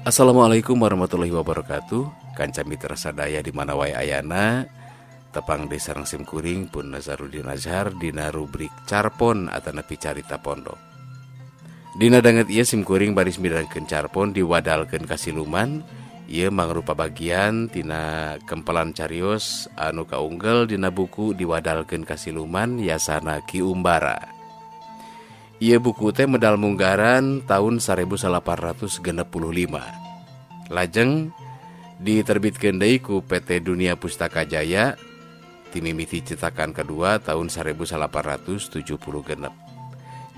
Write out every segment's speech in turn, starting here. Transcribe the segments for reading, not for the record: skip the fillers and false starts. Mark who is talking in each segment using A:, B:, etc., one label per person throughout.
A: Assalamualaikum warahmatullahi wabarakatuh. Kanca mitra sadaya di mana wae ayana. Tepang desa Rangsim Kuring pun Nazarudin Azhar dina rubrik Carpon atanapi carita pondok. Dina danget ieu Sim Kuring baris midangkeun carpon diwadalkeun ka siluman. Ieu mangrupa bagian tina kempelan carios anu kaunggel dina buku diwadalkeun ka siluman yasana Ki Umbara. Ieu buku teh medal munggaran tahun 1865. Lajeng diterbitkeun deui ku PT Dunia Pustaka Jaya ti mimiti cetakan kedua tahun 1876.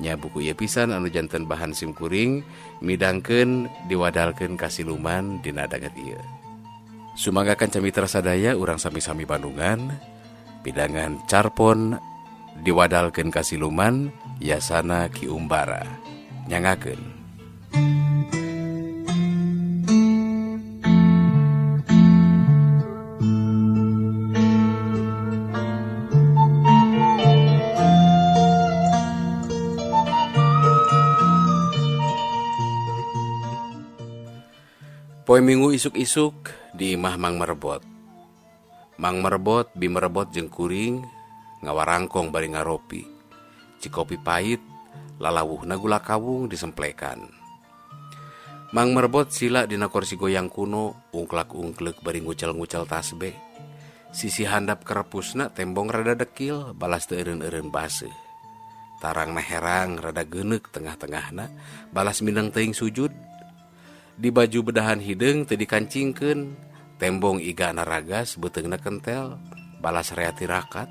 A: Nya buku ieu pisan anu janten bahan Sim Kuring midangkeun diwadalkeun ka siluman dina danget ieu. Sumanggakan camitra sadaya urang sami-sami Bandungan pidangan Carpon diwadalkeun ka siluman yasana Ki Umbara. Nyangakeun. Poe Minggu isuk-isuk di imah Mang Merebot. Mang Merebot bimerebot jeung kuring ngawarangkong bari ngaropi. Cikopi pahit lalawuhna gula kawung disemplekan. Mang Merebot sila dina kursi goyang kuno ungklak-ungklek bari ngucel-ngucel tasbih. Sisi handap kerepusna tembong rada dekil balas teu eureun-eureun baseuh. Tarangna herang rada geuneuk tengah-tengahna balas mindeng teuing sujud. Di baju bedahan hideung teu dikancingkeun, tembong iga naragas beuteungna kentel, balas rea tirakat,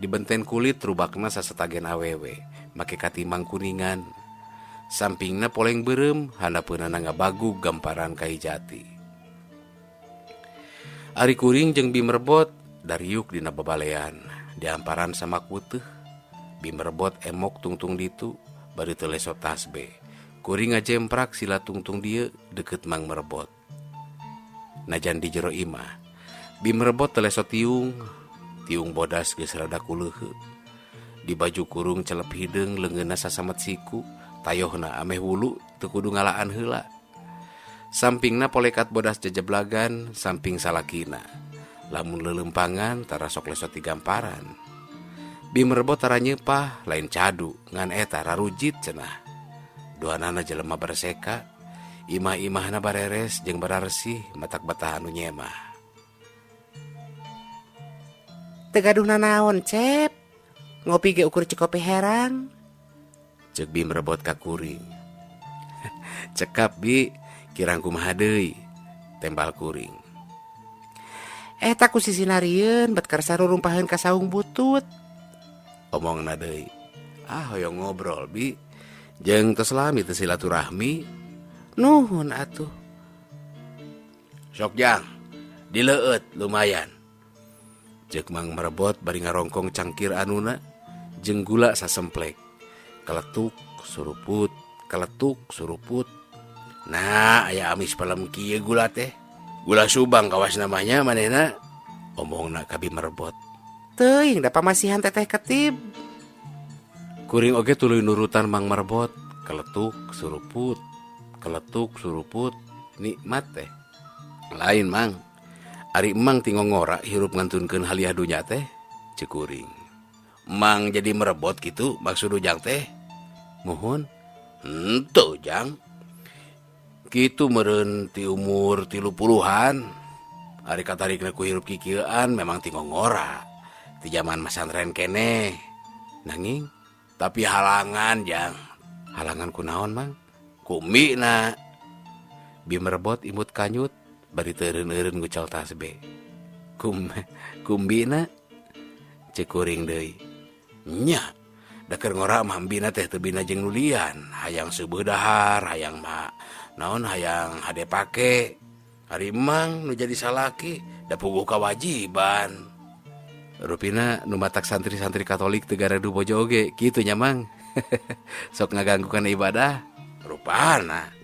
A: dibenten kulit rubakna sasetagen awewe, make katimang kuningan. Sampingna poleng beureum, handapeunana ngabagug gamparan kai jati. Ari kuring jeung Bimerebot dariuk dina babalean, diamparan sama kuteuh. Bimerebot emok tungtung ditu, bari teu lesot tasbih. Kuring ngajemprak sila tungtung dieu deket Mang Merebot. Najan di jero imah, Bimerebot telesot tiung bodas geus rada kuleuheu. Di baju kurung celep hideung leungeunna sasamet siku, tayohna ameh wulu teu kudu ngalaan heula. Sampingna polekat bodas jejeblagan samping salakina. Lamun leuleumpangan tara sok lesot digamparan. Bimerebot tara nyeupah lain cadu ngan eta rarujit cenah. Duanana jelema berseka, imah-imahna bareres jeung bararesih matak batah anu nyemah.
B: Teu gaduhna naon, Cep? Ngopi ge ukur cikopi herang.
A: Ceuk Bimerebot ka kuring. Cekap Bi, kirang kumaha deui? Tembal kuring.
B: Eta ku sisinarieun bet karsa rurumpaheun ka saung butut.
A: Omongna deui. Hoyong ngobrol Bi. Jeung tos lami teu silaturahmi.
B: Nuhun atuh.
A: Sok jang, dileueut lumayan. Ceuk Mang Merebot bari ngarongkong cangkir anuna jeung gula sasemplek. Keletuk suruput, keletuk suruput. Nah, aya amis palem kieu gula teh. Gula Subang kawas namanya manehna. Omongna ka Bimerebot.
B: Teuing da pamasihan teteh ketib.
A: Kuring oge tuluy nurutan Mang Merebot, keletuk suruput, nikmat teh. Lain Mang, ari emang tingongora hirup ngantunkeun haliah dunya teh, ceuk kuring. Mang jadi merebot kitu maksud ujang teh?
B: Muhun.
A: Henteu jang. Kitu meureun ti umur 30-an. Ari katarikna ku hirup kikieuan memang tingongora. Ti zaman masantren keneh. Nanging tapi halangan jang.
B: Halangan kunaon Mang?
A: Kumina. Bimerebot imut kanyut bari teu eureun-eureun ngucal tasbih. Kumbina? Ceuk kuring deui. Nya, da keur ngora mah ambina teh teu bina jeung nulian, hayang seubeul dahar, hayang mah naon hayang hade pake. Ari emang nu jadi salaki da puguh kawajiban. Rupina nu matak santri-santri Katolik teu garadu bojo oge, kitu nya Mang. Sok ngaganggukeun ibadah. Rupana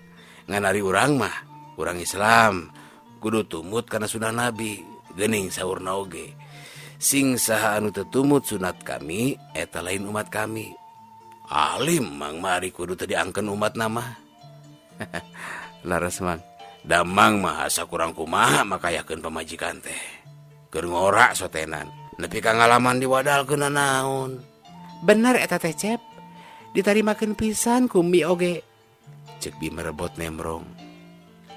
A: ngan ari urang mah, urang Islam kudu tumut kana sunah Nabi, geuning saurna oge. Sing saha anu teu tumut sunat kami eta lain umat kami. Alim Mang mari kudu teu diangkeun umat nama.
B: Laras Mang.
A: Damang mah asa kurang kumaha makayakeun pamajikan teh. Keur ngora sotenan, nepi ka ngalaman diwadalkeun naon.
B: Bener eta teh Cep, ditarimakeun pisan ku Mi oge.
A: Cek Bi merebot nemrong.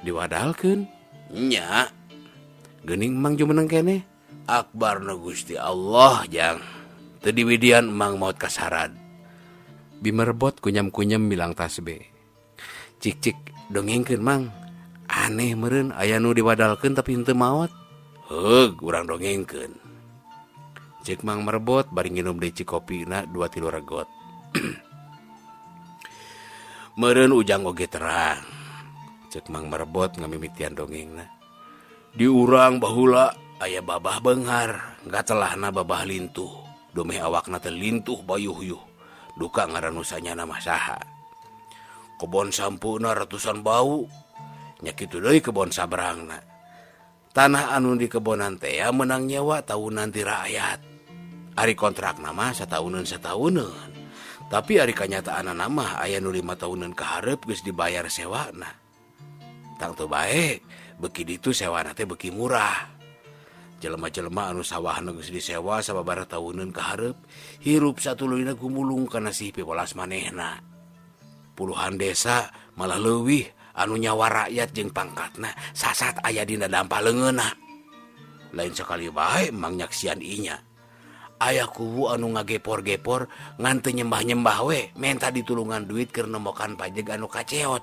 A: Diwadalkeun? Nya. Geuning Mang jumeneng keneh. Akbarna Gusti Allah jang. Teu diwidian emang maot kasarad. Bi merebot kunyam-kunyam milang tasbih. Cik dongengkeun Mang. Aneh meureun aya nu diwadalkeun tapi henteu maot. Heug urang dongengkeun. Cek Mang merebot bari nginum deui cikopina 2-3 regot. Meureun ujang oge terang. Cek Mang merebot ngamimitian dongengna. Di urang baheula aya babah beunghar, gatelahna babah lintuh. Domeh awakna teh lintuh bayuh-yuh. Duka ngaran usahana mah saha. Kebon sampeuna ratusan bau. Nya kitu deui kebon sabrangna. Tanah anu di kebonan teh menang nyawa tahunan ti rakyat. Ari kontrakna mah satauneun. Tapi ari kanyataanna mah aya nu 5 tahunan ka hareup geus dibayar sewana. Tang teu bae, beuki ditu sewana teh beuki murah. Jelema-jelema anu sawahna geus disewa sababaraha tahunan ka hareup, hirup satuluyna gumulung kana sih pipolas manehna. Puluhan desa malah leuwih anu nyawa rakyat jeung pangkatna sasat aya dina dampa leungeunna. Lain sakali bae Mang nyaksian inya. Aya kubu anu ngagepor-gepor ngan teu nyembah-nyembah we menta ditulungan duit keur nembokan pajeg anu kaceot.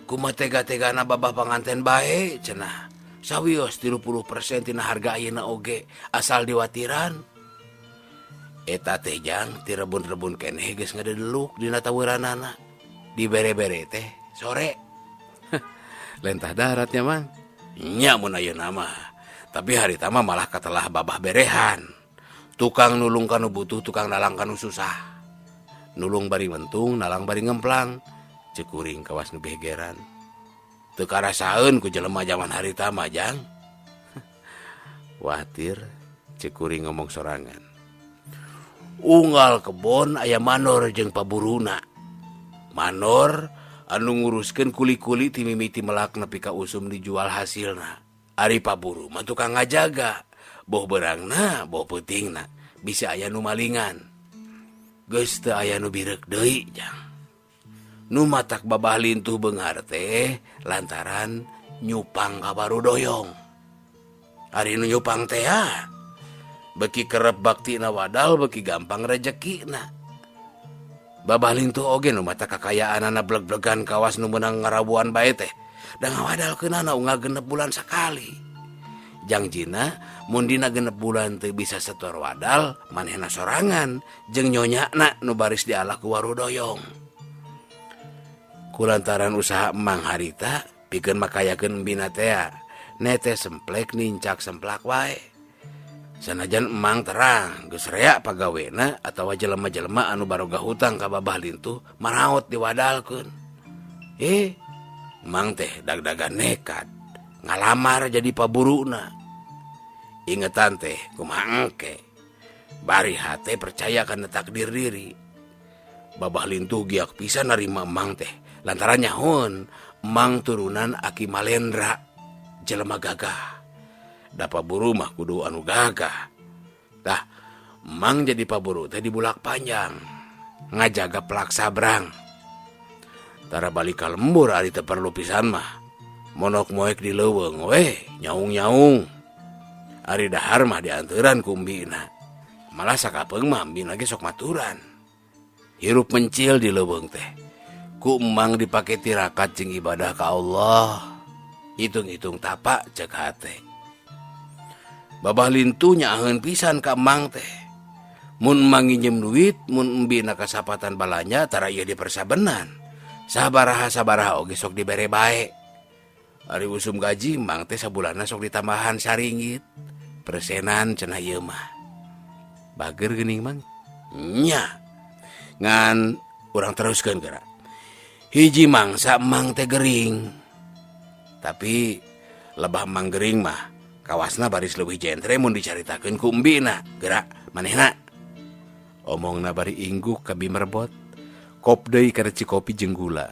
A: Kumaha tega-tegana babah panganten bae cenah. Sawios 30% tina harga ayeuna oge asal diwatiran. Eta teh jang ti rebun-rebun keneh geus ngadedeluk dina taweuranana. Dibere-bere teh sore.
B: Lentah daratnya Mang.
A: Nya mun ayeuna mah. Tapi harita mah malah katelah babah berehan. Tukang nulung kanu butuh, tukang nalang kanu susah. Nulung bari mentung, nalang bari ngemplang. Cek kuring kawas nu begeran. Teu karasaeun ku jelema zaman harita mah jang. Watir cek kuring ngomong sorangan. Unggal kebon aya manor jeung paburuna. Manor anu nguruskeun kuli-kuli ti mimiti melak nepi ka usum dijual hasilna. Ari paburu mah tukang ngajaga. Boh berangna, boh peutingna, bisa aya nu malingan. Geus teu aya nu birek deui jang. Nu matak babah lintuh beunghar teh lantaran nyupang ka barudoyong. Ari nu nyupang teh beuki kerep baktina wadal, beuki gampang rezekina. Babah lintuh oge nu matak kakayaanana bleg-blegan kawas nu meunang ngarabuan bae teh. Da ngawadalkeunana unggal 6 bulan sakali. Jangjina mun dina 6 bulan teu bisa setor wadal, manehna sorangan jeung nyonyana nu baris dialah ku warudoyong. Kulantaran usaha emang harita pikeun makayakeun embina teh, nete semplek nincak semplak wae. Sanajan emang terang geus rea pagawena atawa jelema-jelema anu barogah hutang ka babah lintuh maraot diwadalkeun. Emang teh dag-dagan nekat ngalamar jadi paburuna. Ingetan teh kumaha engke. Bari hate percaya kana takdir diri. Babah lintuh giak pisan narima emang teh. Lantaran nyahoon emang turunan Aki Malendra jelema gagah. Da paburu mah kudu anu gagah. Tah emang jadi paburu teh di bulak panjang. Ngajaga pelak sabrang. Tara balik ka lembur ari teu perlu pisan mah. Monok moek di leuweung we, nyaung-nyaung. Ari dahar mah dianteuran ku umbina. Malah sakapeung mah umbina ge sok maturan. Hirup mencil di leuweung teh. Ku emang dipake tirakat jeung ibadah ka Allah. Hitung-hitung tapak cek hate. Babah lintuh nyaaheun pisan ka emang teh. Mun emang nginjem duit, mun umbina kasapatan balanya tara ieu dipersabenan. Sabaraha oge sok dibere bae. Ari usum gaji emang teh sabulanna sok ditambahan saringgit. Persenan cenah ieu mah. Bager geuning Mang. Nya. Ngan urang teruskeun geura. Hiji mangsa emang teh gering. Tapi lebah emang gering mah kawasna baris leuwih jentre mun dicaritakeun ku umbina. Geura manehna. Omongna bari ingguk ka Bi merebot. Kop deui kana cikopi jeung gula.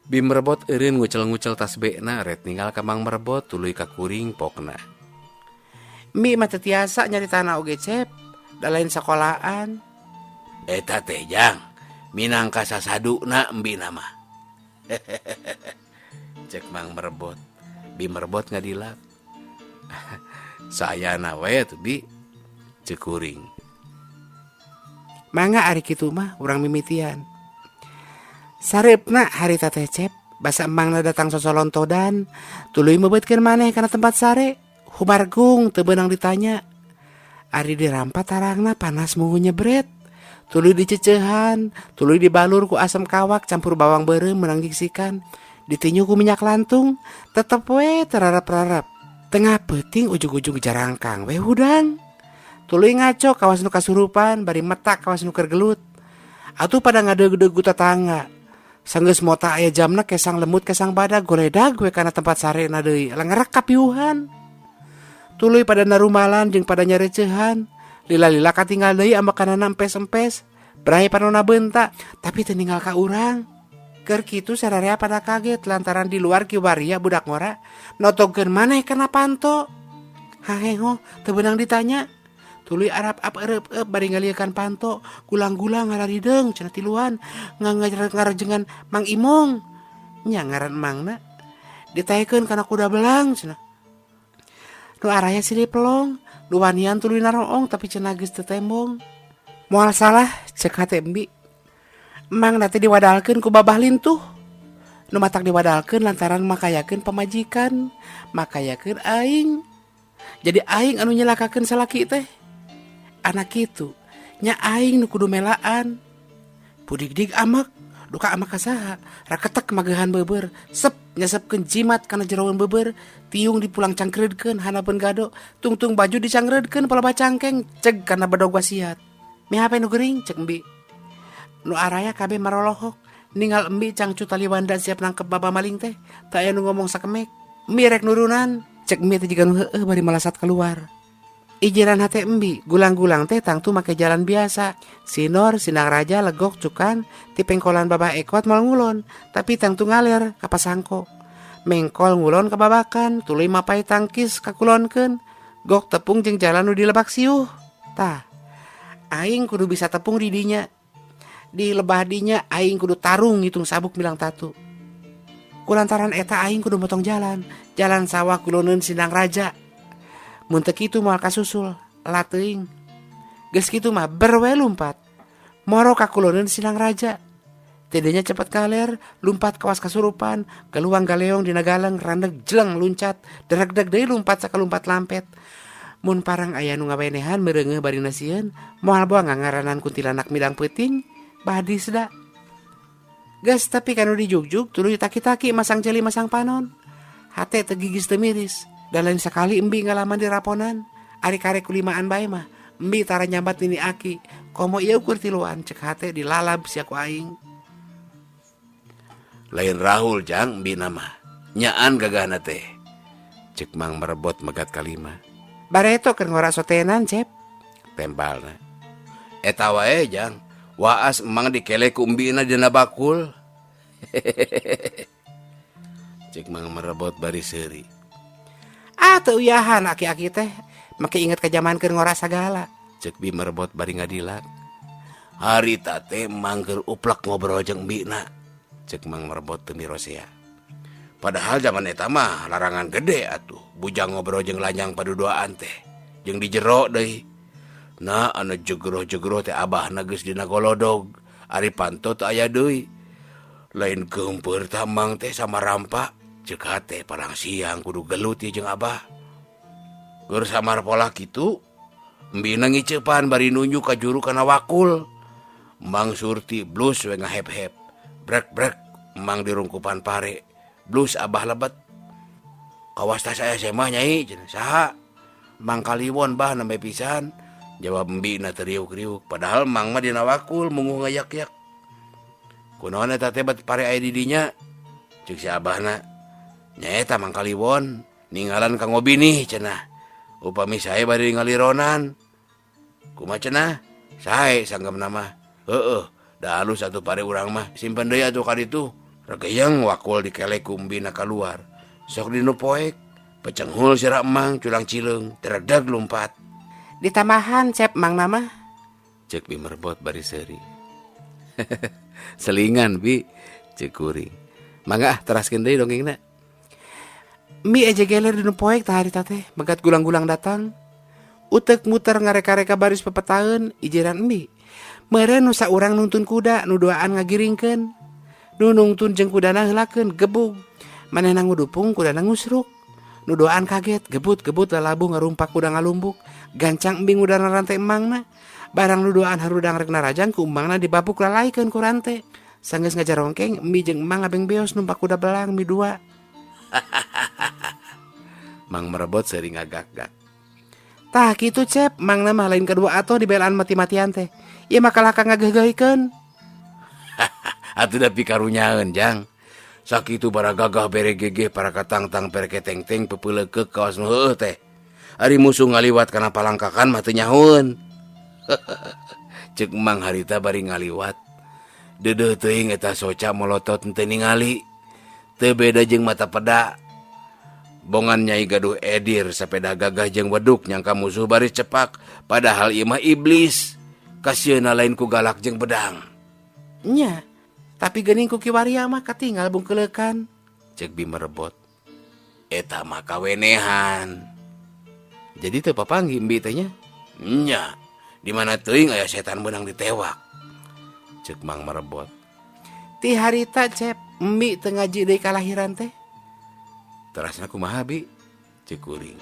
A: Bimerebot eureun ngucel-ngucel tasbihna ret ninggal ka Mang Merebot tuluy ka kuring pokna.
B: Mi mah teu tiasa nyari tanah oge Cep, da lain sekolahan.
A: Eta teh Jang, minangka sasaduna embina mah. Cek Mang Merebot. Bimerebot ngadilak. Sayana we tuh Bi, cek kuring.
B: Mangga ari kitu mah urang mimitian. Sareupna harita teh Cep, basa emangna datang sosolontodan, tuluy meubeutkeun maneh kana tempat sare. Humargung teu beunang ditanya. Ari dirampat tarangna panas mungu nyebret. Tuluy dicecehan, tuluy dibalur ku asam kawak campur bawang beureum meunang jiksikan. Ditinyu ku minyak lantung, tetep we terarap-rarap. Tengah peuting ujug-ujug jarangkang we hudang. Tuluy ngaco kawas nu kasurupan, bari metak kawas nu keur gelut. Atuh pada ngadeug-deug tetangga. Sanggeus mota aya jamna kesang lemut kesang badag goledag we kana tempat sarena deui. Langerak kapiuhan. Tuluy pada narumalan jeung pada nyareuceuhan. Lila-lila katinggal deui ambekanana empes-empes. Berahe panonna beunta, tapi teu ninggal ka urang. Keur kitu sararea pada kaget lantaran di luar kieu waria budak ngora notogkeun maneh kana panto. Hahengo teu beunang ditanya. Tuluy arap eueup bari ngaliekan panto, gulang-gulang ngararideng cenah tiluan ngarajengan Mang Imong. Nya ngaran emangna ditaekeun kana kuda belang cenah. Nu araya silih pelong, nu wanian tuluy naroong tapi cenah geus teu tembong. Moal salah cek hate Embi. Emang nanti diwadalkeun ku babah lintuh. Nu matak diwadalkeun lantaran makayakeun pamajikan, makayakeun aing. Jadi aing anu nyelakakeun salaki teh. Anak kitu nya aing nu kudu melaan. Budig-dig amek, duka amek ka saha? Raketek magehan beubeur, sep nyasepkeun jimat kana jeroeun beubeur, tiung dipulang cangkreudkeun hanapeun gado, tungtung baju dicangkreudkeun pala bacangkeng, ceg kana badog wasiat. Mi hape nu geuring cek Embi. Nu araya kabeh marolohok, ninggal Embi cangcu taliwanda siap nangkep baba maling teh, teu aya nu ngomong sakemek. Embi rek nurunan, cek Embi teh jiga nu heueuh bari malasat keluar. Ijiran hate Embi, gulang-gulang teh tangtu make jalan biasa. Sinor, Sindang Raja, Legok, Cukan, ti pengkolan babah ekot moal ngulon, tapi tangtu ngaler ka pasangko. Mengkol ngulon ka babakan, tuluy mapai tangkis kakulonkeun. Gok tepung jeung jalan nu dilebak siuh. Tah, aing kudu bisa tepung di dinya. Di lebah dinya aing kudu tarung ngitung sabuk milang tatu. Kulantaran eta aing kudu motong jalan sawah kuloneun Sindang Raja. Mun teu kitu moal kasusul, lateuing. Geus kitu mah berwe lumpat. Moro ka kuloneun Sindang Raja. Tidenya cepet kaler, lumpat kawas kasurupan, galuang galeong dina galeng randeg jeleng luncat, dereg-deg deui lumpat sakalumpat lampet. Mun parang aya nu ngawenehan mereungeuh bari nasieun, moal boa ngangaranan kuntilanak midang peuting, badis da. Geus tapi kanu dijugjug tuluy taki-taki masang jeli masang panon. Hate teu gigis teu miris. Dan lain sekali Embi ngalaman di raponan. Ari karek kulimaan bae mah Embi tara nyambat nini aki. Komo ieu ukur tiluan cek hate dilalab sia ku aing.
A: Lain Rahul Jang Embi nama. Nyaan gagahna teh. Cek Mang Merebot megat kalima.
B: Bareto keur ngora sotenan Cep.
A: Tembalna. Eta wae Jang. Waas emang dikele ku Embina dina bakul. Cek Mang Merebot bari seuri.
B: Teu uyahan aki-aki teh make inget ke zaman keur ngora sagala.
A: Cek Bimerebot bari ngadilak. Harita teh mangger uplek ngobrol jeung Embina. Cek Mang Merebot teu mirosea. Padahal zaman eta mah larangan gede atuh. Bujang ngobrol jeung lanyang paduduaan teh. Jeung di jero deui. Nah anu jegroh-jegroh teh abahna geus dina golodog. Ari panto teu aya deui. Lain geumpeur tamang teh sama rampa. Cek hate palang siang kudu gelut ya jeung abah. Gur samar pola kitu, Embina ngiceupan bari nunjuk ka juru kana wakul. Mang Surti blus we ngahep-hep. Brek-brek emang dirungkupan pare. Blus abah lebet. Kawas tas saya mah nyai cenah saha? Mang Kaliwon bah nembe pisan. Jawab Embina teriuk-riuk. Padahal mang mah dina wakul munguh ngayak-yak. Kunaon eta teh bet pare aya di dinya? Cek si abahna. Nyaeta Mang Kaliwon ninggalan Kang Obi nih cenah. Upami sae bari ngalironan. Kumaha cenah? Sae sanggem nama. Heueuh, da alus atuh pare urang mah. Simpen deui atuh ka ditu. Regeyang wakul dikele kumbina keluar. Sok dinu poek, pecenghul sira emang culang cileung, teredag lumpat.
B: Ditamahan Cep mang nama.
A: Cek Bi Merbot bari seuri. Selingan Bi, cek kuring. Mangga teraskeun deui dongengna.
B: Mi aja geler dinu poek tah harita teh, begat gulang-gulang datang. Utek muter ngareka-reka baris pepetaeun ijiran mi. Meureun nu saurang nuntun kuda nu doaan ngagiringkeun. Nu nungtun jeung kudana heulakeun gebug. Manehna ngudupung kudana ngusruk. Nu doaan kaget gebut-gebut lalabuh ngarumpak kuda ngalumbuk. Gancang embing udana rantai emangna. Barang nu doaan harudang rek narajang ku embangna dibabuk lalaikeun ku rantai. Sanggeus ngajarongkeng mi jeung emang abeng beos numpak kuda belang mi dua.
A: Mang Merebot sering ngagak-gak.
B: Tah kitu Cep, mangna mah lain kedua atoh dibelaan mati-matian teh. Ieu mah kalaka ngageh-gehikeun.
A: Atuh da pikarunyaeun jang. Sakitu bara gagah bere gegeh para katang-tang pere keteng-teng pepeuleukeuh kawas nu heueuh teh. Ari musuh ngaliwat kana palangkakan mah teu nyahoeun. Ceuk Mang harita bari ngaliwat. Deudeuh teuing eta soca molotot teu ningali. Teu beda jeung mata peda. Bongan Nyai Gaduh Edir sapeda gagah jeung weduk nyangka musuh baris cepak, padahal ieu mah iblis. Kasieuna lain ku galak jeung bedang.
B: Nya, tapi geuning ku kiwaria mah katinggal bungkeleukan.
A: Cek Bi Merebot. Eta mah kawenehan. Jadi teu papanggih mbi teh nya? Nya, di mana teuing aya setan beunang ditewak. Cek Mang Merebot.
B: Ti harita Cep, mbi teu ngaji deui kalahiran teh.
A: Terasna kumaha Bi? Cek kuring.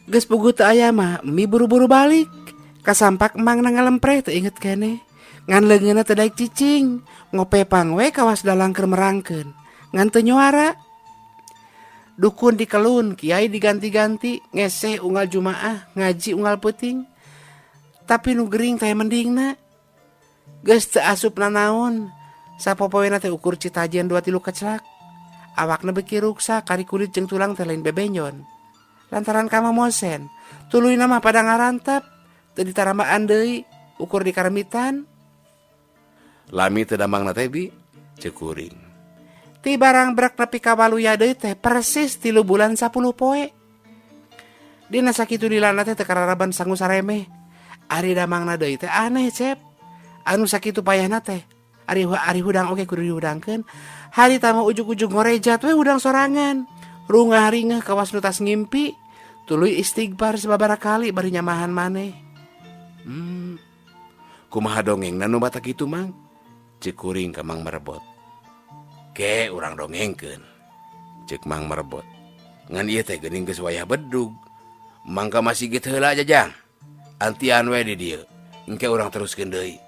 B: Geus puguh teu aya mah, mbi buru-buru balik. Kasampak emangna ngalempreh teu inget keneh. Ngan leungeunna teu daek cicing, ngopepang we kawas dalang keur merangkeun. Ngan teu nyoara. Dukun dikelun, kiai diganti-ganti, ngeseh unggal jumaah, ngaji unggal peuting. Tapi nu gering teh mendingna. Geus teu asupna naon. Sapopowena teh ukur citajen 2-3 keclak. Awakna beki ruksa, kari kulit jeung tulang teh lain bebenyon. Lantaran kamamosen, tuluyna mah pada ngarantep, teu ditarambaan deui, ukur di karemitan.
A: Lami teu damangna teh Bi? Cek kuring.
B: Ti barang berak nepi ka waluya deui teh persis 3 bulan 10 poe. Dina sakitu dilana teh teu kararaban sangu saremeh. Ari damangna deui teh aneh Cep. Anu sakitu payahna teh, ari hudang oge kudu dihudangkeun. Hari tamu ujug-ujug ngorejat we udang sorangan. Rungah ringeh kawas nu tas ngimpi. Tuluy istighfar sababaraha kali bari nyamahan maneh.
A: Kumaha dongengna nu batak kitu Mang? Cek kuring ka Mang Merebot. Ke urang dongengkeun. Cek Mang Merebot. Ngan ieu teh geuning geus wayah bedug. Mangka masih git heula jajang. Antian we di dieu. Engke urang teruskeun deui.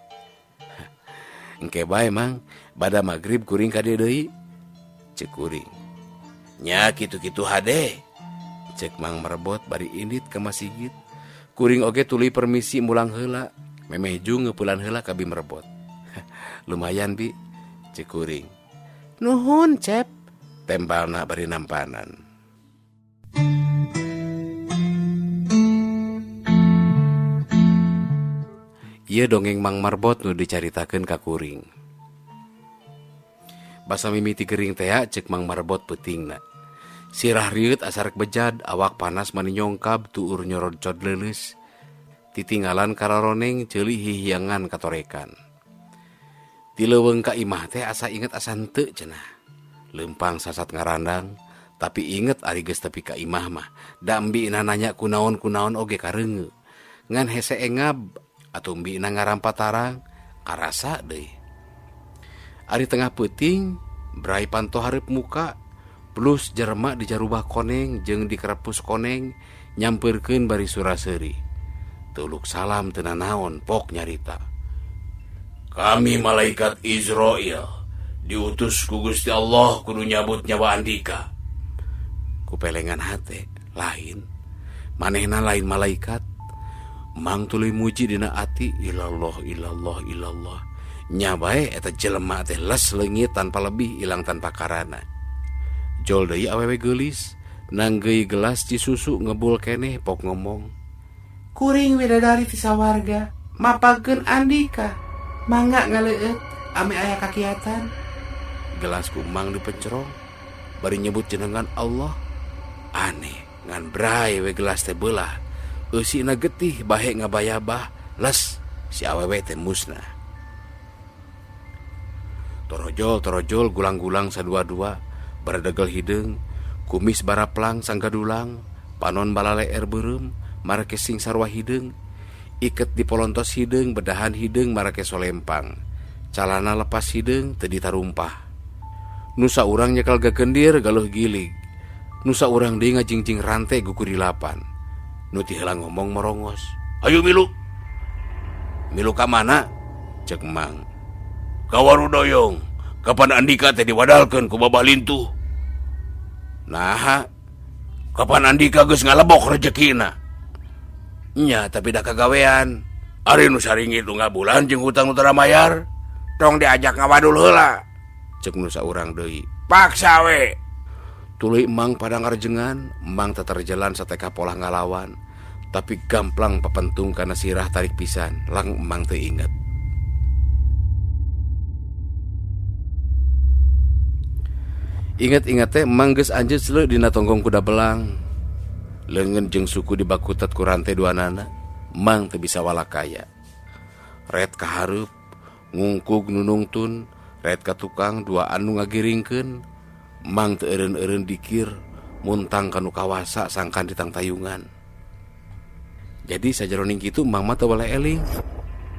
A: Engke bae Mang, bada magrib kuring ka dieu deui. Cek kuring. Nya kitu-kitu hade. Cek Mang Merebot bari indit ka masjid. Kuring oge tuluy permisi mulang heula. Memeju ngeupulan heula ka Bi Merebot. Lumayan Bi, cek kuring.
B: Nuhun Cep.
A: Tembalna bari nampanan. Ieu dongeng Mang Merebot nu dicaritakeun ka kuring. Basa mimiti gering teh cek Mang Merebot peutingna. Sirah riut asarek bejad, awak panas mani nyongkab tuur nyorodcod leuleus. Titinggalan kararoneng ceuli hihiangan katorekan. Ti leuweung ka imah teh asa inget asa henteu cenah. Leumpang sasat ngarandang, tapi inget ari geus tepi ka imah mah. Da embina nanya kunaon-kunaon oge kareungeut. Ngan hese engab atuh embina ngarampa tarang, karasa deui. Ari tengah peuting, brai panto hareup muka, plus jerema dijarubah koneng jeung dikerepus koneng, nyampeurkeun bari suraseuri. Tuluk salam teu nanaon pok nyarita. Kami malaikat Israel diutus ku Gusti Allah kudu nyabut nyawa Andika. Kupelengan hate lain, manehna lain malaikat. Mang tuluy muji dina ati ilallah ilallah ilallah. Nya bae eta jelema teh les leungit tanpa lebih ilang tanpa karana. Jol deui awewe geulis, nanggeui gelas ci susu ngebul keneh pok ngomong.
B: Kuring widadari ti sawarga, mapakeun Andika. Mangga ngaleueut ame aya kakiatan.
A: gelas ku emang dipencerong, bari nyebut jenengan Allah. Aneh ngan bray we gelas teh beulah, eusina getih bahe ngabayabah, les si awewe teh musnah. Torojol gulang-gulang sadua-dua, baradegel hideung, kumis baraplang sanggadulang, panon balaleer beureum, marake sing sarua hideung, iket di polontos hideung, bedahan hideung marake solempang, calana lepas hideung teu ditarumpah. Nusa urang nyekel gagendir galuh gilig, nusa urang deui ngajingjing rante gugu di lapan. Nu ti heula ngomong morongos, "Ayo milu." "Milu ka mana?" cek Mang. "Ka Warudoyong. Kapan Andika teh diwadalkeun ku Babah Lintuh." "Naha? Kapan Andika geus ngalebok rezekina?" "Nya, tapi dah kagawean. Ari nu saringit nu ngabulan jeung hutang nu tara mayar, tong diajak ngawadul heula," cek nusa urang deui. "Paksa we." Tuluy emang pada ngarjengan, emang teterjalan sateka polah ngalawan, tapi gamplang papentung karena sirah tarik pisan, lang emang teu inget. Ingat-ingat teh emang geus anjeun sleuk dina tonggong kuda belang. Leungeun jeung suku dibakutet ku rantai duanana, emang teu bisa walakaya. Ret ka hareup, ngungkug nu nungtun, ret ka tukang duaan nu ngagiringkeun, emang teu eureun-eureun dikir, muntang kanu kawasa sangkan ditang tayungan. Jadi sajeroning kitu emang mah teu waleh eling,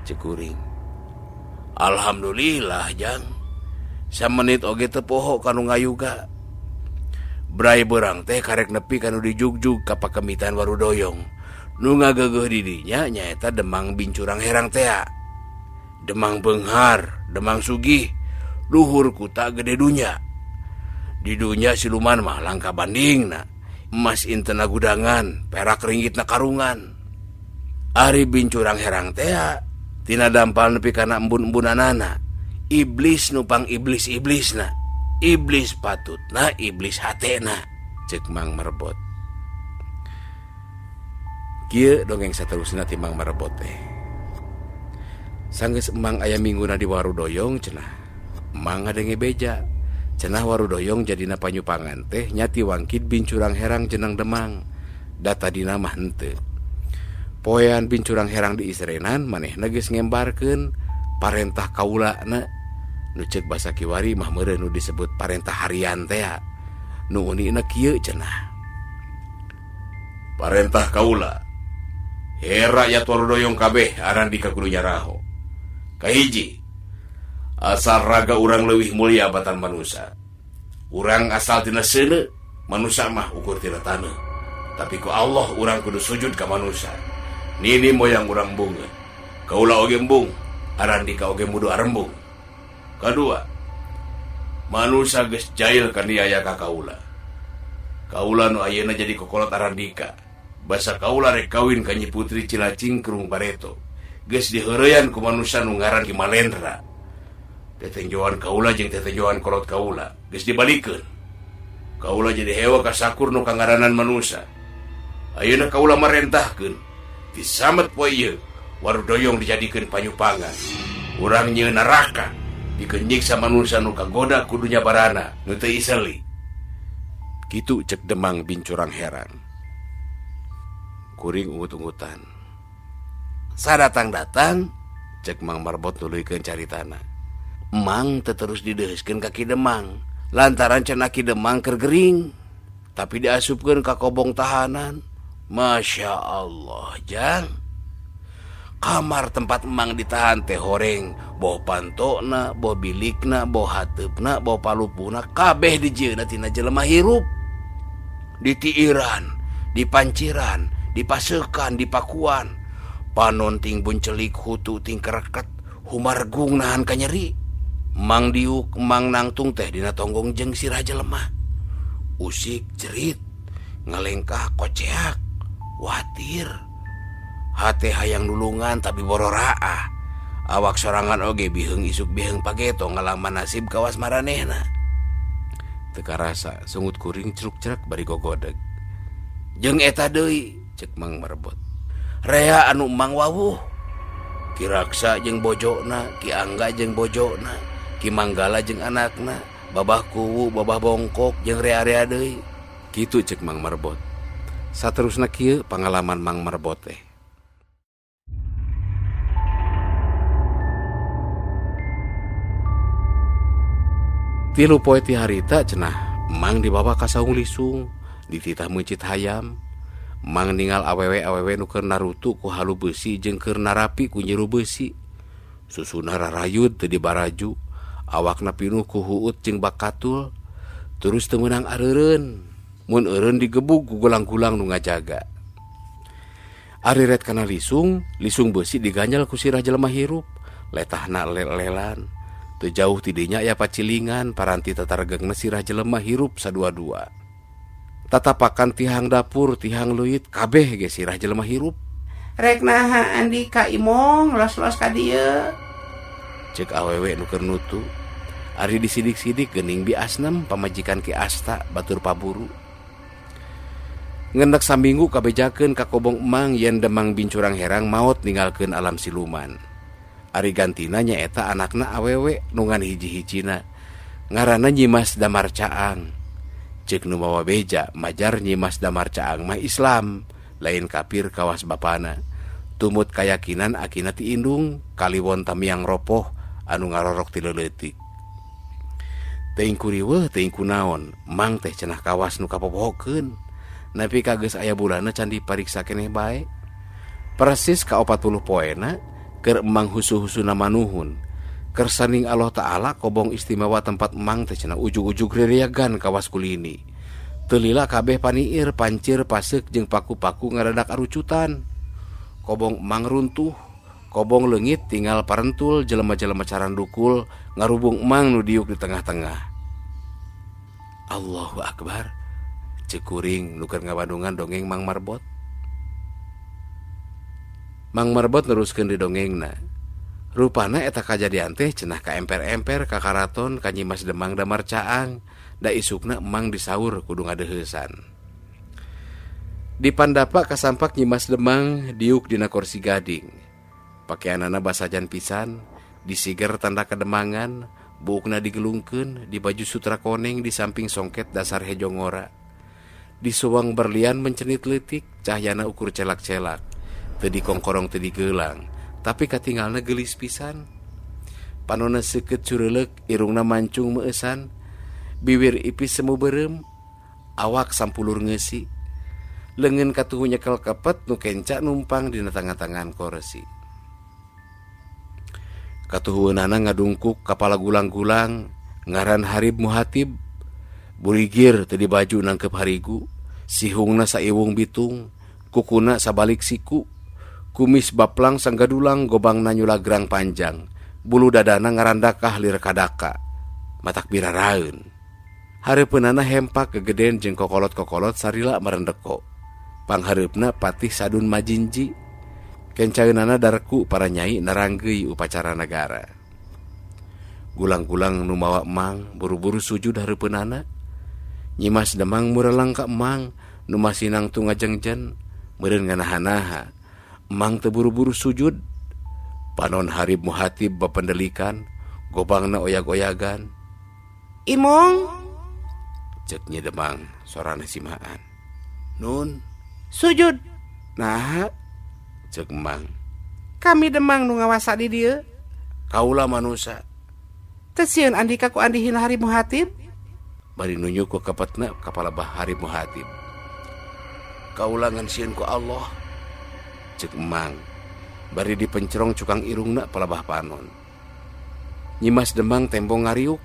A: cek kuring. "Alhamdulillah jang, samenit oge teu poho kanu ngayuga. Bray beurang teh karek nepi kanu dijugjug ka pakemitan Warudoyong. Nu ngageugeuh di dinya nyaeta Demang Bincurang Herang teh. Demang beunghar, demang sugih, luhur kuta gede dunya. Di dunya siluman mah langka bandingna, emas intena gudangan, perak ringgitna karungan. Ari Bincurang Herang teh tina dampal nepi kana embun-embunanana, iblis nupang iblis-iblisna, iblis patutna, iblis hatena," cek Mang Merebot. Kieu dongeng saterusna ti Mang Merebot teh. Sanggeus emang aya mingguna di Warudoyong cenah, emang ngadenge beja, cenah Warudoyong jadina panyupangan teh nyati wangkid Bincurang Herang jeneng Demang, data dina mah henteu. Poean Bincurang Herang diisrenan manehna geus ngembarkeun parentah kaulana, nu ceuk basa Kiwari mah meureun nu disebut parentah harian teh. Nu unina kieu cenah. "Parentah kaula, he rakyat Warudoyong kabeh aran Dika kudu nyaraho. Kahiji, asal raga urang leuwih mulia batan manusia. Urang asal tina seuneu, manusia mah ukur tina taneuh. Tapi ku Allah urang kudu sujud ka manusia. Nini moyang urang bungeun. Kaula oge embung, aran Dika oge mudu arembung. Kadua, manusia geus jail kaniaya ka kaula. Kaula nu ayeuna jadi kokolot aran Dika. Basa kaula rek kawin ka Nyi Putri Cilacing Kerung Bareto. Geus diheureyan ku manusia nu ngaran Ki Malendra. Tetenjoan kaula jeung tetenjoan kolot kaula geus dibalikeun. Kaula jadi hewa ka sakur nu kangaranan manusia. Ayeuna kaula marentahkeun ti samet poe ieu Warudoyong dijadikeun panyupangan. Urang nyieun neraka dikeun nyiksa manusia nu kagoda ku dunya barana nu teu iseli." Kitu cek Demang Bincurang Herang. Kuring ungut-ungutan. "Sadatang-datang," cek Mang Merebot nuluykeun caritana. "Emang teu terus dideuskeun ka Ki Demang, lantaran cenah Ki Demang keur gering, tapi diasupkeun ka kobong tahanan. Masya Allah jang. Kamar tempat emang ditahan teh horeng, boh pantona, boh bilikna, boh hateupna, boh palupuna, kabeh dijieuna tina jelema hirup. Di tiiran, di panciran, di paseukan, di pakuan, panon ting buncelik, hutu ting kereket, humargung nahan kanyeri. Emang diuk, emang nangtung teh dina tonggong jeung sirah jelema. Usik jerit, ngalengkah koceak, watir. Hate hayang nulungan tapi bororaah. Awak sorangan oge biheung isuk biheung pageto ngalaman nasib kawas maranehna." Teka rasa sungut kuring ceruk-cerek bari gogodeg. "Jeung eta deui," cek Mang Merebot. "Rea anu emang wawuh. Ki Raksa jeung bojona, Ki Angga jeung bojona, Ki Manggala jeung anakna, babah kuwu, babah bongkok, jeung rea-rea deui. Kitu cek Mang Marbot. Saterusna kieu pangalaman Mang Marbot teh. Tilu poe ti harita cenah Mang dibawa ka saung lisung, dititah mencit hayam. Mang ningal awewe-awewe nu keur narutu ku halu beusi jeung keur narapi ku nyiru beusi. Susuna rarayud teu dibaraju, awakna pinuh ku huut jeung bakatul. Terus teu meunang areureun, mun eureun digebug ku gulang-gulang nu ngajaga. Ari ret kana lisung beusi diganjal ku sirah jelema hirup, letahna lelelan. Teu jauh ti dinya aya pacilingan paranti tataregengna sirah jelema hirup sadua-dua. Tatapakan tihang dapur, tihang leuit, kabeh ge sirah jelema hirup.
B: Rek naha Andi ka Imong los-los ka dieu.
A: Cek awewe nu keur nutu. Ari disidik-sidik geuning Bi Asnem pamajikan Ki Asta batur paburu. Ngendak saminggu kabejakeun ka kobong emang yen Demang Bincurang Herang maot ninggalkeun alam siluman. Ari gantina nyaeta anakna awewe nu ngan hiji-hijina. Ngaranna Nyimas Damar Caang. Cek nu mawa beja majar Nyimas Damar Caang mah Islam, lain kafir kawas bapana. Tumut kayakinan akina ti indung kaliwon tamiang ropoh anu ngarorok ti leuleutik. Teuing kuriweuh teuing kunaon, Mang teh cenah kawas nu kapopohokeun. Nepi ka geus aya bulanna can dipariksa keneh bae. Persis ka 40 poena keur Mang husu-husuna manuhun. Keur saning Allah Ta'ala kobong istimewa tempat Mang teh cenah ujug-ujug rereagan kawas kulini. Teu lila kabeh paniir, pancir, paseuk jeung paku-paku ngaradak arucutan. Kobong Mang runtuh, kobong leungit tinggal parentul jelema-jelema carandukul ngarubung Mang nu diuk di tengah-tengah. Allahu Akbar. Cek kuring nu keur ngabandungan dongeng Mang Marbot. Mang Marbot neruskeun di dongengna. Rupana eta kajadian teh cenah ka emper-emper ka karaton ka Nyimas Demang Damar Caang, da isukna Mang disaur kudu ngadeuheusan. Di pandapa kasampak Nyimas Demang diuk dina kursi gading. Pakaianana basajan pisan, disiger tanda kedemangan, buukna digelungkeun di baju sutra koneng di samping songket dasar hejongora. Di suwang berlian mencenit leutik, cahyana ukur celak-celak, teu dikongkorong teu digeulang. Tapi katinggalna geulis pisan. Panonna seukeut cureulek, irungna mancung meuesan, bibir ipis semu beureum, awak sampulur ngeusi. Leungeun katuhu nyekel kepet nu kenca numpang dina tangan-tangan kursi. Katuhueunana ngadungkuk kapala gulang-gulang, ngaran Harib Muhatib. Burigir teu dibaju nangkep harigu, sihungna saiwung bitung, kukuna sabalik siku. Kumis baplang sanggadulang gobangna nyulagrang panjang, bulu dadana ngarandakah lir kadaka, matak biraraeun. Hareupeunana hempak kegedean jeung kokolot-kokolot sarila marendeko. Panghareupna Patih Sadun Majinji, kencaeunana darku para nyai naranggeuy upacara nagara. Gulang-gulang nu mawa Mang buru-buru sujud hareupeunana. Nyimas Demang murelang ka Mang nu masinang tu ngajengjen, meureun nganaha-naha. Mang teu buru-buru sujud. Panon Harib Muhatib bapendelikan, gobangna oyag-oyagan.
B: Imong,
A: Cek Nyi Demang sorana simaan. Nun,
B: sujud.
A: nah, cek Mang.
B: Kami Demang nu ngawasa di dieu.
A: Kaula manusa.
B: Teu sieun Andika ku andihin Harib Muhatib.
A: Bari nunjuk ku kepetna kapala bah Harib Muhatib. Kaula ngan sieun ku Allah. Cek Mang. Bari dipencerong cukang irungna palabah panon. Nyimas Demang tembong ngariuk,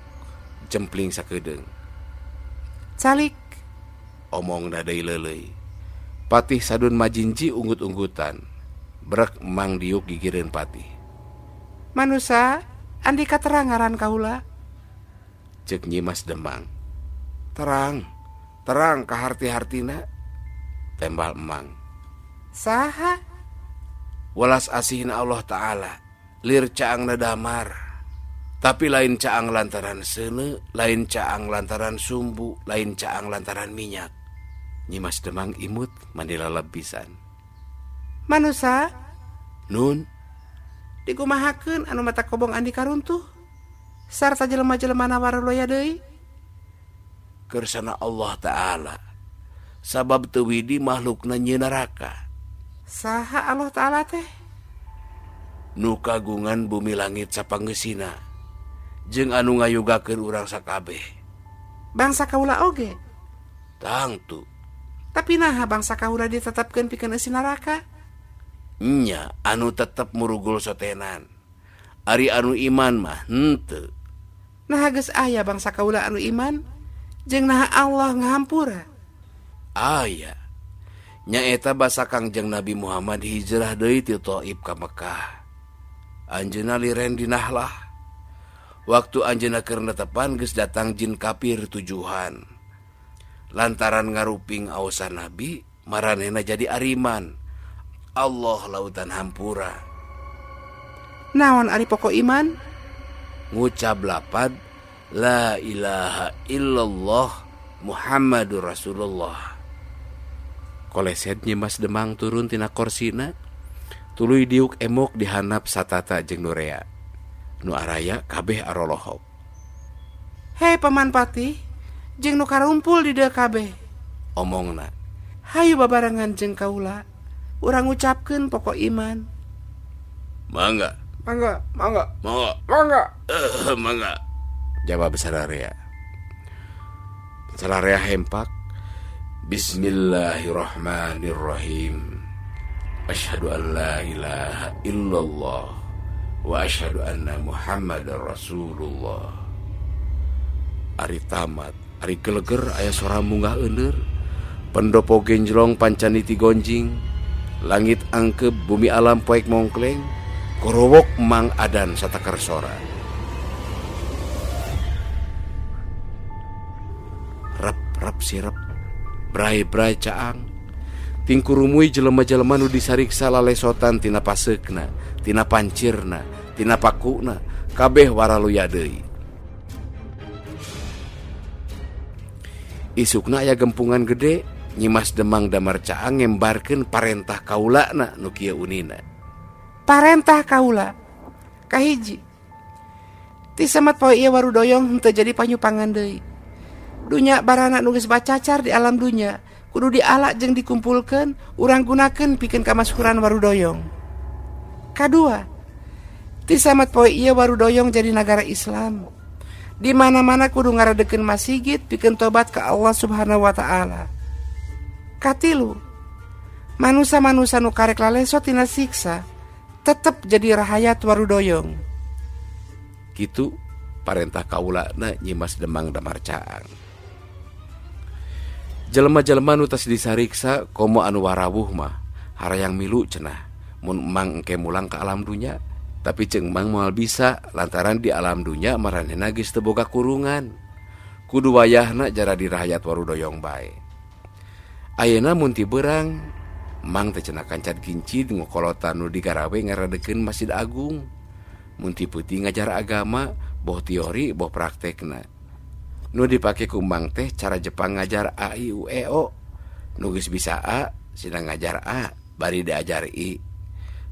A: jempling sakedeung.
B: Calik.
A: Omongna deui leuleuy. Patih Sadun Majinji unggut-unggutan. Brek Mang diuk gigireun Patih.
B: Manusa, Andika terang ngaran kaula.
A: Cek Nyimas Demang. Terang ka harti-hartina. Tembal Mang.
B: Saha?
A: Welas asihna Allah Ta'ala, lir caangna damar. Tapi lain caang lantaran seuneu, lain caang lantaran sumbu, lain caang lantaran minyak. Nyimas Demang imut mandilaleb pisan.
B: Manusa,
A: Nun,
B: dikumahakeun anu mata kobong Andika runtuh. Sarta jelema-jelema nawaruloya deui.
A: kersana Allah Ta'ala. Sabab tewidi makhlukna nyi neraka.
B: Saha Allah Ta'ala teh?
A: Nu kagungan bumi langit sapanggeusina, jeung anu ngayugakeun urang sakabeh.
B: Bangsa kaula oge.
A: Tangtu.
B: Tapi naha bangsa kaula ditetapkeun pikeun eusi neraka?
A: Nya anu tetep murugul sotenan. Ari anu iman mah henteu.
B: Naha geus aya bangsa kaula anu iman, jeung naha Allah ngahampura.
A: Aya. Nyaeta basa Kangjeng Nabi Muhammad hijrah deui ti Thaif ka Mekah. Anjeunna liren di Nahlah. Waktu anjeunna keur netepan geus datang jin kafir tujuhan. Lantaran ngaruping aosan Nabi, maranehna jadi ariman. Allah lautan hampura.
B: Naon ari pokok iman?
A: Ngucap lapad la ilaha illallah Muhammadur Rasulullah. Koleset nyemas Demang turun tina korsina, tuluy diuk emok dihanap Satata jeung Nurea. Nu araya kabeh arolohok.
B: Hei Paman Patih, jeung nu karumpul di dieu kabeh.
A: Omongna,
B: Hayu babarengan jeung kaula, urang ngucapkeun pokok iman.
A: Mangga.
B: Mangga.
A: Mangga. Jawab Sararea. Sararea hempak. Bismillahirrahmanirrahim. Asyhadu an la ilaha illallah wa asyhadu anna Muhammadar Rasulullah. Ari tamat, ari geleger aya sora munggah euneur. Pendopo genjlong pancaniti gonjing. Langit angkep bumi alam poek mongkleng. Korowok mang adan satakar sora. Rap sirep. Brai-brai caang. Tingkurumui jelema-jelema nu disariksa lalesotan tina paseukna, tina pancirna, tina pakuna, kabeh waraluya deui. Isukna aya gempungan gede, Nyimas Demang Damar Caang ngembarkeun parentah kaulana nu kieu unina.
B: Parentah kaula kahiji, ti samat poe ieu warudoyong henteu jadi panyupangan deui. Dunya barana nu geus bacacar di alam dunya kudu dialak jeung dikumpulkeun urang gunakeun pikeun kamaskuran warudoyong. Kadua, ti samat poe ieu warudoyong jadi negara Islam. Di mana-mana kudu ngaradekeun masjid pikeun tobat ka Allah Subhanahu wa taala. Katilu, manusa-manusa nu karek laleso tina siksa tetep jadi rahayat warudoyong.
A: Kitu parentah kaulana Nyimas Demang Damar Caang. Jelema-jelema nu tos disariksa komo anu warawuh mah harayang milu cenah mun emang engke mulang ka alam dunya, tapi ceung emang moal bisa lantaran di alam dunya maranehna geus teu boga kurungan. Kudu wayahna jara di rahayat warudoyong bae. Ayeuna mun ti beurang emang teh cenah kancan kincid ngokolotan nu digarawe ngaradekeun Masjid Agung. Mun ti peuting ngajar agama, boh teori boh praktekna. Nu dipake ku emang teh cara Jepang ngajar A I U E O. Nu geus bisa A, sina ngajar A, bari diajar I.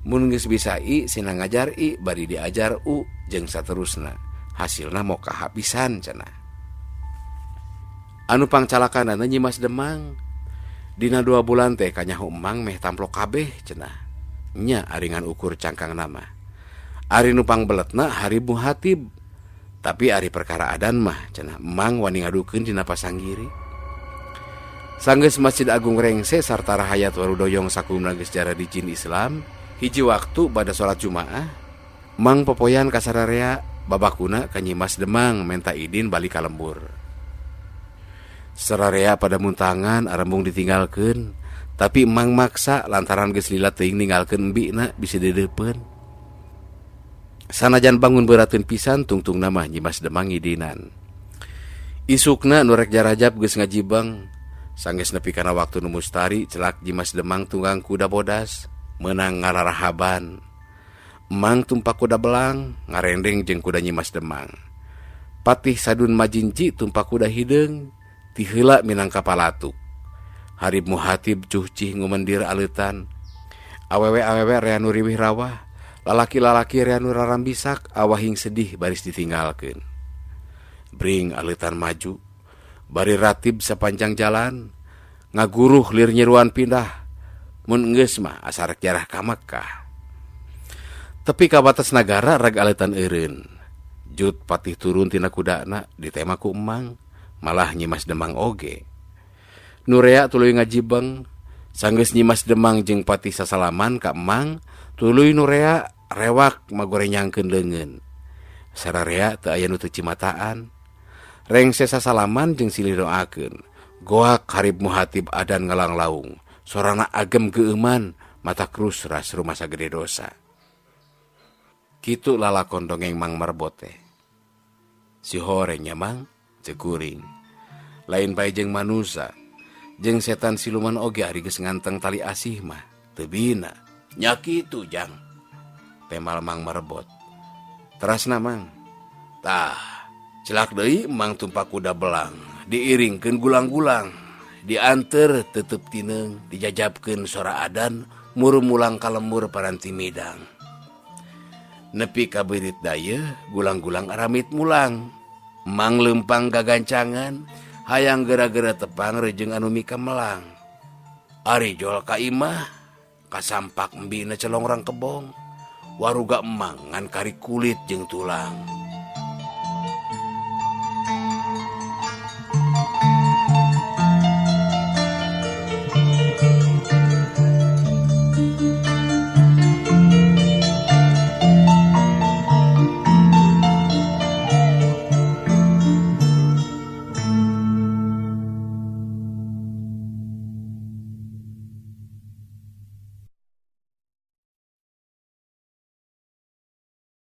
A: Mun geus bisa I, sina ngajar I, bari diajar U, jeung saterusna. Hasilna moal kahabisan cenah. Anu pangcalakanana Nyimas Demang. Dina 2 bulan teh kanyaho emang meh tamplok kabeh cenah. Nya aringan ukur cangkang nama. Ari nu pangbeletna hari Muhatib. Tapi ari perkara adan mah cenah emang wani ngadukeun dina pasanggiri. Sanggeus Masjid Agung rengse sarta rahayat warudoyong sakumna geus jara di jin Islam, hiji waktu pada salat Jumaah, emang popoyan ka sararea babakuna ka Nyimas Demang menta idin balik ka lembur. Sararea pada muntangan arembung ditinggalkeun, tapi emang maksa lantaran geus lila teuing ninggalkeun embina bisi dedeupeun. Sanajan bangun beuratkeun pisan tungtung nama Nyimas Demang idinan. Isukna nu rek jarajab geus ngajibang, sanggeus nepi kana waktu nu mustari celak Nyimas Demang tunggang kuda bodas, meunang ngararahaban. Emang tumpak kuda belang, ngarendeng jeung kuda Nyimas Demang. Patih sadun majinci tumpak kuda hideung, ti heula minangka palatuk. Harib Muhatib cuhcih ngumendir aleutan. Awewe-awewe rea nu riwih rawah. Lalaki-lalaki rea nu rarambisak awahing sedih baris ditinggalkeun. Bring aleutan maju. Bari ratib sepanjang jalan, ngaguruh lir nyeruan pindah. Mun enggeus mah asa rek jarah ka Mekkah. Tepi ka batas nagara rag aletan eureun. Jut patih turun tina kudana ditema ku emang, malah nyimas demang oge. Nurea tuluy ngajibeng, sanggeus nyimas demang jeung patih sasalaman ka emang, tuluy Nurea rewak magorenyangkeun leungeun. Sararea teu aya nu teu cimataan. Rengse sasalaman jeung silih doakeun. Goak harib muhatib adan ngalang laung. Sorana agem geuman, mata krus ras rumah sagede dosa. Kitu lalakon dongeng Mang Marbot teh. Si horengnya Mang, ceuk kuring. Lain bae jeung manusa, jeung setan siluman oge ari geus nganteng tali asih mah teu bina. Nya kitu jang. Temal Mang Marbot. Terasna Mang. Tah, celak deui Mang tumpak kuda belang, diiringkeun gulang-gulang, dianter tetep tineung, dijajabkeun sora adan, murumulang kalemur paranti midang. Nepi ka beurit daya, gulang-gulang aramit mulang. Mang lempang gagancangan, hayang geura-geura tepang rejeung anu mika melang. Ari jol ka imah, kasampak embina celongrang kebong. Waruga emang ngan kari kulit jeung tulang.